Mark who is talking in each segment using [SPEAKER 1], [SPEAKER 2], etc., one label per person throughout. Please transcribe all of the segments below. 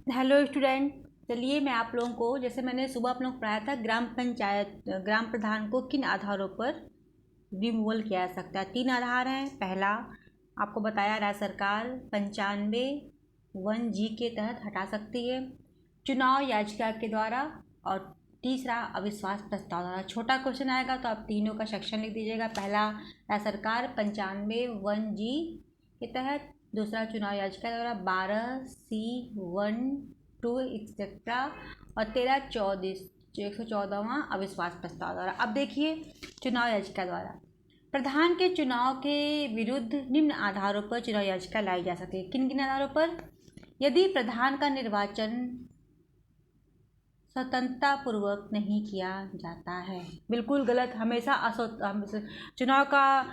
[SPEAKER 1] Hello student. चलिए मैं आप लोगों को, जैसे मैंने सुबह आप लोगों को पढ़ाया था, ग्राम प्रधान को किन आधारों पर रिमूवल किया जा सकता है। 3 आधार हैं। पहला आपको बताया, राज्य सरकार 95(1) के तहत हटा सकती है, चुनाव याचिका के द्वारा, और तीसरा अविश्वास प्रस्ताव द्वारा। छोटा क्वेश्चन आएगा तो आप तीनों का सेक्शन लिख दीजिएगा। पहला, राज्य सरकार 95(1) के तहत, दूसरा चुनाव याचिका द्वारा 12(c)(1)(2) एक्सेट्रा, और 114वां अविश्वास प्रस्ताव द्वारा। अब देखिए, चुनाव याचिका द्वारा प्रधान के चुनाव के विरुद्ध निम्न आधारों पर चुनाव याचिका लाई जा सकती है। किन किन आधारों पर? यदि प्रधान का निर्वाचन स्वतंत्रता पूर्वक नहीं किया जाता है। बिल्कुल गलत। हमेशा चुनाव का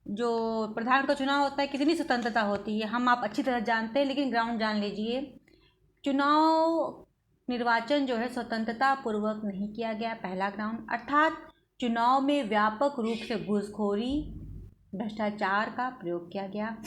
[SPEAKER 1] जो प्रधान का चुनाव होता है, कितनी स्वतंत्रता होती है हम आप अच्छी तरह जानते हैं, लेकिन ग्राउंड जान लीजिए। चुनाव निर्वाचन जो है स्वतंत्रता पूर्वक नहीं किया गया, पहला ग्राउंड। अर्थात चुनाव में व्यापक रूप से घूसखोरी, भ्रष्टाचार का प्रयोग किया गया,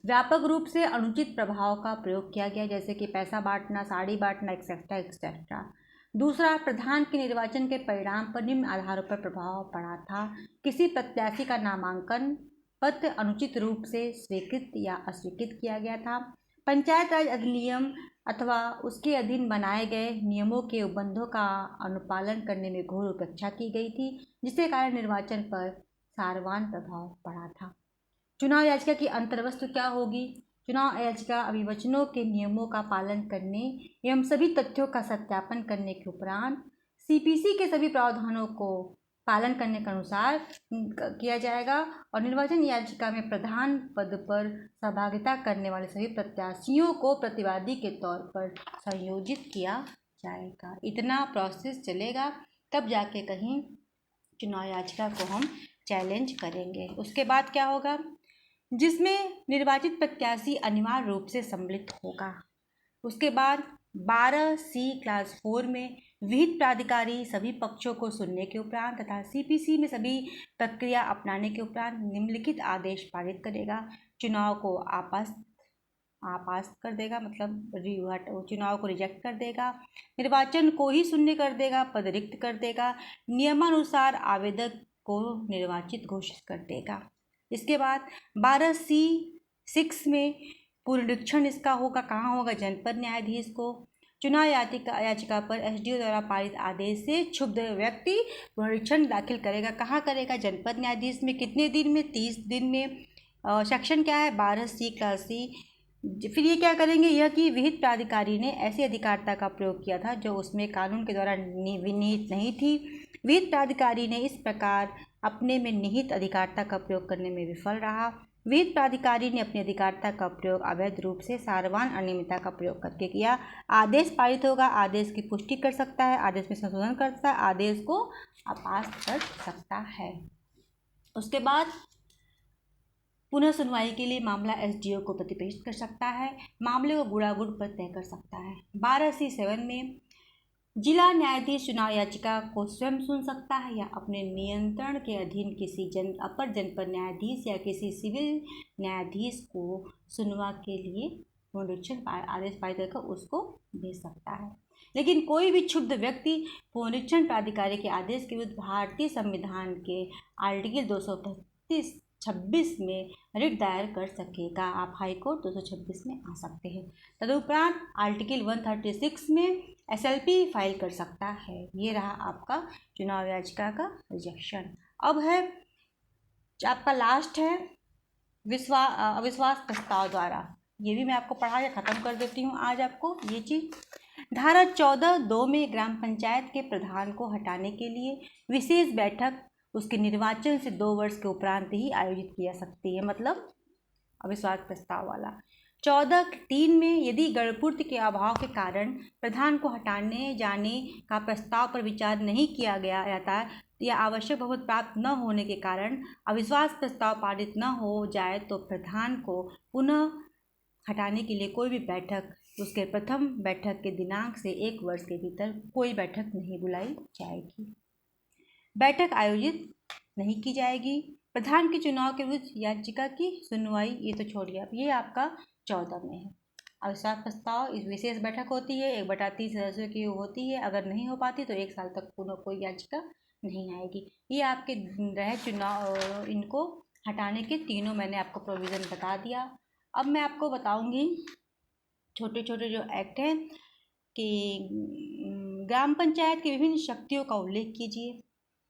[SPEAKER 1] व्यापक रूप से अनुचित प्रभाव का प्रयोग किया गया, जैसे कि पैसा बांटना, साड़ी बांटना, एक्सेट्रा एक्सेट्रा। दूसरा, प्रधान के निर्वाचन के परिणाम पर निम्न आधारों पर प्रभाव पड़ा था। किसी प्रत्याशी का नामांकन पत्र अनुचित रूप से स्वीकृत या अस्वीकृत किया गया था। पंचायत राज अधिनियम अथवा उसके अधीन बनाए गए नियमों के उपबंधों का अनुपालन करने में घोर उपेक्षा की गई थी, जिसके कारण निर्वाचन पर सारवान प्रभाव पड़ा था। चुनाव याचिका की अंतर्वस्तु क्या होगी? चुनाव याचिका अभिवचनों के नियमों का पालन करने एवं सभी तथ्यों का सत्यापन करने के उपरांत सीपीसी के सभी प्रावधानों को पालन करने के अनुसार किया जाएगा, और निर्वाचन याचिका में प्रधान पद पर सहभागिता करने वाले सभी प्रत्याशियों को प्रतिवादी के तौर पर संयोजित किया जाएगा। इतना प्रोसेस चलेगा, तब जाके कहीं चुनाव याचिका को हम चैलेंज करेंगे। उसके बाद क्या होगा? जिसमें निर्वाचित प्रत्याशी अनिवार्य रूप से सम्मिलित होगा। उसके बाद 12(c) क्लास 4 में विहित प्राधिकारी सभी पक्षों को सुनने के उपरांत तथा सीपीसी में सभी प्रक्रिया अपनाने के उपरांत निम्नलिखित आदेश पारित करेगा। चुनाव को आपास कर देगा, मतलब चुनाव को रिजेक्ट कर देगा, निर्वाचन को ही शून्य कर देगा, पद रिक्त कर देगा, नियमानुसार आवेदक को निर्वाचित घोषित कर देगा। इसके बाद 12(c)(6) में पुनरीक्षण इसका होगा। कहाँ होगा? जनपद न्यायाधीश को। चुनाव याचिका पर एसडीओ द्वारा पारित आदेश से क्षुब्ध व्यक्ति पुनरीक्षण दाखिल करेगा। कहाँ करेगा? जनपद न्यायाधीश में। कितने दिन में? 30 दिन में। सेक्शन क्या है? 12(c) class C। फिर ये क्या करेंगे? यह कि विहित प्राधिकारी ने ऐसी अधिकारिता का प्रयोग किया था जो उसमें कानून के द्वारा विनिहित नहीं थी। विहित प्राधिकारी ने इस प्रकार अपने में निहित अधिकारिता का प्रयोग करने में विफल रहा। विहित प्राधिकारी ने अपनी अधिकारिता का प्रयोग अवैध रूप से सारवान अनियमितता का प्रयोग करके किया। आदेश पारित होगा। आदेश की पुष्टि कर सकता है, आदेश में संशोधन कर सकता है, आदेश को अपास कर सकता है। उसके बाद पुनः सुनवाई के लिए मामला एसडीओ को प्रतिप्रेषित कर सकता है, मामले को गुणागुण पर तय कर सकता है। 12(c)(7) में जिला न्यायाधीश चुनाव याचिका को स्वयं सुन सकता है या अपने नियंत्रण के अधीन किसी अपर जनपद न्यायाधीश या किसी सिविल न्यायाधीश को सुनवा के लिए पुनरीक्षण आदेश पारित कर उसको भेज सकता है। लेकिन कोई भी क्षुब्ध व्यक्ति पुनरीक्षण प्राधिकारी के आदेश के विरुद्ध भारतीय संविधान के आर्टिकल 236 में रिट दायर कर सकेगा। आप हाईकोर्ट 226 में आ सकते हैं। तदुपरांत आर्टिकल 136 में एसएलपी फाइल कर सकता है। ये रहा आपका चुनाव याचिका का रिजेक्शन। अब है आपका लास्ट है अविश्वास प्रस्ताव द्वारा। ये भी मैं आपको पढ़ा के ख़त्म कर देती हूँ आज आपको ये चीज़। धारा 14(2) में ग्राम पंचायत के प्रधान को हटाने के लिए विशेष बैठक उसके निर्वाचन से 2 वर्ष के उपरांत ही आयोजित की जा सकती है, मतलब अविश्वास प्रस्ताव वाला। 14(3) में यदि गणपूर्ति के अभाव के कारण प्रधान को हटाने जाने का प्रस्ताव पर विचार नहीं किया गया जाता या आवश्यक बहुमत प्राप्त न होने के कारण अविश्वास प्रस्ताव पारित न हो जाए तो प्रधान को पुनः हटाने के लिए कोई भी बैठक उसके प्रथम बैठक के दिनांक से 1 वर्ष के भीतर कोई बैठक नहीं बुलाई जाएगी। बैठक आयोजित नहीं की जाएगी। प्रधान के चुनाव के विरुद्ध याचिका की सुनवाई ये तो छोड़िए, अब ये आपका 14 में है। अविश्वास प्रस्ताव इस विशेष बैठक होती है, 1/3 सदस्यों की होती है। अगर नहीं हो पाती तो 1 साल तक पुनः कोई याचिका नहीं आएगी। ये आपके रहे चुनाव, इनको हटाने के तीनों मैंने आपको प्रोविज़न बता दिया। अब मैं आपको बताऊंगी छोटे छोटे जो एक्ट हैं कि ग्राम पंचायत की विभिन्न शक्तियों का उल्लेख कीजिए।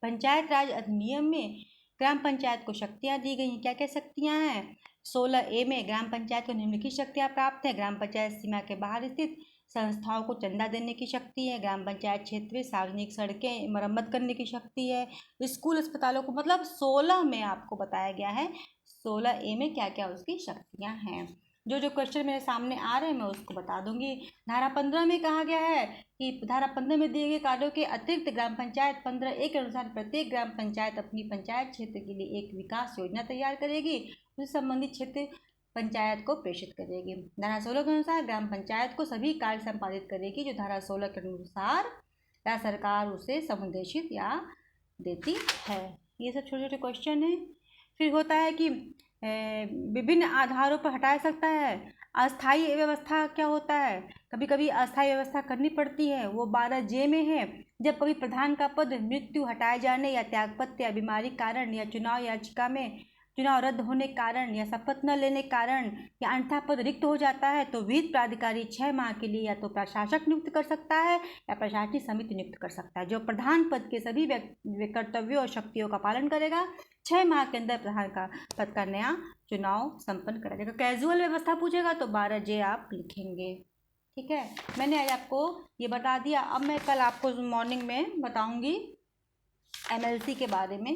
[SPEAKER 1] पंचायत राज अधिनियम में ग्राम पंचायत को शक्तियाँ दी गई हैं। क्या क्या शक्तियाँ हैं? 16A में ग्राम पंचायत को निम्नलिखित शक्तियाँ प्राप्त हैं। ग्राम पंचायत सीमा के बाहर स्थित संस्थाओं को चंदा देने की शक्ति है। ग्राम पंचायत क्षेत्र में सार्वजनिक सड़कें मरम्मत करने की शक्ति है। स्कूल अस्पतालों को, मतलब 16 में आपको बताया गया है 16A में क्या क्या उसकी शक्तियाँ हैं। जो जो क्वेश्चन मेरे सामने आ रहे हैं मैं उसको बता दूंगी। धारा 15 में कहा गया है कि धारा 15 में दिए गए कार्यों के अतिरिक्त ग्राम पंचायत 15A के अनुसार प्रत्येक ग्राम पंचायत अपनी पंचायत क्षेत्र के लिए एक विकास योजना तैयार करेगी, उससे संबंधित क्षेत्र पंचायत को प्रेषित करेगी। धारा 16 के अनुसार ग्राम पंचायत को सभी कार्य संपादित करेगी जो धारा 16 के अनुसार राज्य सरकार उसे संदेशित या देती है। ये सब छोटे छोटे क्वेश्चन हैं। फिर होता है कि विभिन्न आधारों पर हटा सकता है। अस्थायी व्यवस्था क्या होता है? कभी कभी अस्थायी व्यवस्था करनी पड़ती है, वो 12J में है। जब कभी प्रधान का पद मृत्यु, हटाए जाने या त्यागपत्र या बीमारी कारण या चुनाव याचिका में चुनाव रद्द होने के कारण या शपथ न लेने के कारण या अन्यथा पद रिक्त हो जाता है तो विधि प्राधिकारी 6 माह के लिए या तो प्रशासक नियुक्त कर सकता है या प्रशासनिक समिति नियुक्त कर सकता है, जो प्रधान पद के सभी कर्तव्यों और शक्तियों का पालन करेगा। 6 माह के अंदर प्रधान का पद का नया चुनाव संपन्न करा जाएगा। कैजुअल व्यवस्था पूछेगा तो 12J आप लिखेंगे। ठीक है, मैंने आज आपको ये बता दिया। अब मैं कल आपको मॉर्निंग में बताऊंगी MLC के बारे में,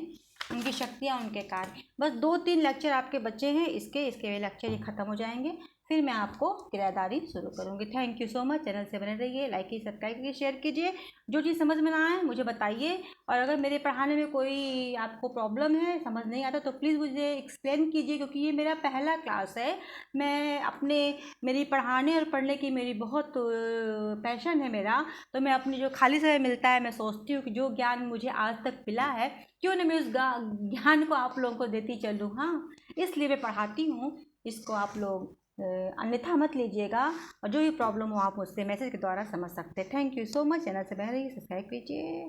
[SPEAKER 1] उनकी शक्तियाँ, उनके कार्य। बस 2-3 लेक्चर आपके बच्चे हैं, इसके लेक्चर ये ख़त्म हो जाएंगे, फिर मैं आपको किराएदारी शुरू करूँगी। Thank you so much. Channel से बने रहिए, लाइक कीजिए, सब्सक्राइब कीजिए, शेयर कीजिए। जो चीज़ समझ में ना आए मुझे बताइए, और अगर मेरे पढ़ाने में कोई आपको प्रॉब्लम है, समझ नहीं आता, तो प्लीज़ मुझे एक्सप्लेन कीजिए, क्योंकि ये मेरा पहला क्लास है। मेरी पढ़ाने और पढ़ने की मेरी बहुत पैशन है मेरा, तो मैं अपनी जो खाली समय मिलता है मैं सोचती हूँ कि जो ज्ञान मुझे आज तक मिला है क्यों ना मैं उस ज्ञान को आप लोगों को देती चलूँ। हाँ, इसलिए मैं पढ़ाती हूँ। इसको आप लोग अन्यथा मत लीजिएगा, और जो भी प्रॉब्लम हो आप मुझसे मैसेज के द्वारा समझ सकते हैं। Thank you so much. Channel से बने रहिए, सब्सक्राइब कीजिए।